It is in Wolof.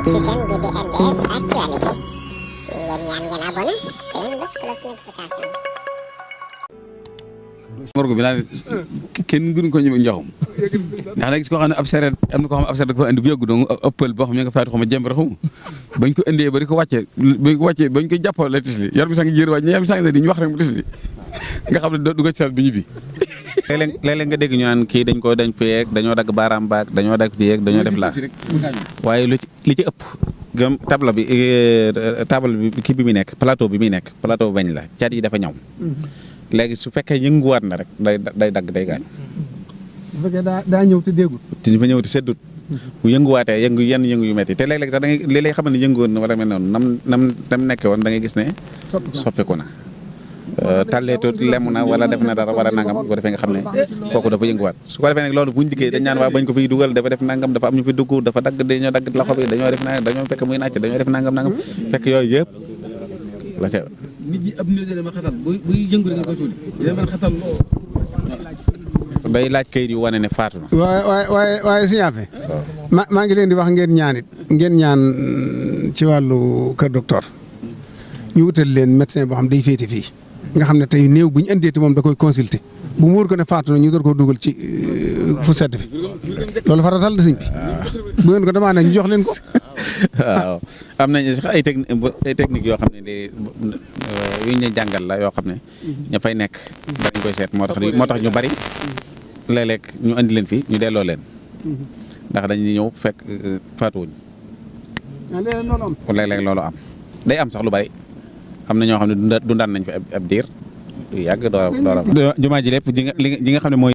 si seen bi di LDS Actualité ngeen ñaan ngeen abonné te ngeen bës cloche notification bi. morgue bi naa kenn gënu ko ñëw njaxum ndax da gis koo xam ne ab sareet am na koo xam ne ab sareet dafa indi bu yàggu donc ëppal boo xam ne nga faatu xaw ma jëmb rek bañ ko indee ba di ko wàccee bañ ko jàppoo la tis li yar bi sang jër waaj ñam sang di ñu wax rek mu tis li nga xam ne du ko ci sareet bi ñibbi. léeg-léeg nga dégg ñu naan kii dañ fi yeeg dañoo dagg baaraam baag dañoo dagg ci yeeg dañoo def laa waaye li ci ëpp gëm table bi kii bi muy nekk plateau bi muy nekk plateau bañ la cat yi dafa ñaw léegi su fekkee yënguwaat na rek day dagg day gaañ. bu fekkee daa ñëw te déggul. te ñu fa ñëw te seddut bu yënguwaatee yenn yëngu yu metti te léeg-léeg sax da ngay li lay xamal ne yëngu woon na wala mel noonu nam nekkee woon da ngay gis ne soppiku na talleetut lem na wala def na dara wala nangam bu ko defee nga xam ne kooku dafa yënguwaat su ko defee nag loolu buñ dikkee dañ naan waa bañ ko fiy dugal dafa def nangam dafa am ñu fi dugg dafa dagg dañoo dagg loxo bi dañoo def nangam dañoo fekk muy nàcc dañoo def nangam fekk yooyu yëpp la ca nit ñi ab nit dina ma xatal buy yëngu rek nga koy suuli dina ma xatal loo day laaj kayit yu wane ne faatu na. waaye si ñaafe maa ngi leen di wax ngeen ñaan ci wàllu kër docteur ñu wutal leen médecin boo xam day féete fii nga xam ne tey néew bu ñu andeeti moom da koy consulter bu mu wóor ko ne faatu na ñu door koo dugal ci fu sedd fi loolu faratal de sëñ bi bu ngeen ko demandé ñu jox leen ko. waaw am nañu sax ay technique yoo xam ne yu ñu jàngal la yoo xam ne ña fay nekk dañ koy seet moo tax ñu bari léeg-léeg ñu andi leen fii ñu delloo leen ndax dañuy ñëw fekk faatuwuñ léeg-léeg loolu am day am sax lu bari am na ñoo xam ne dundaan nañ fi ab diir yàgg door jumaa ji lépp ji nga xam ne mooy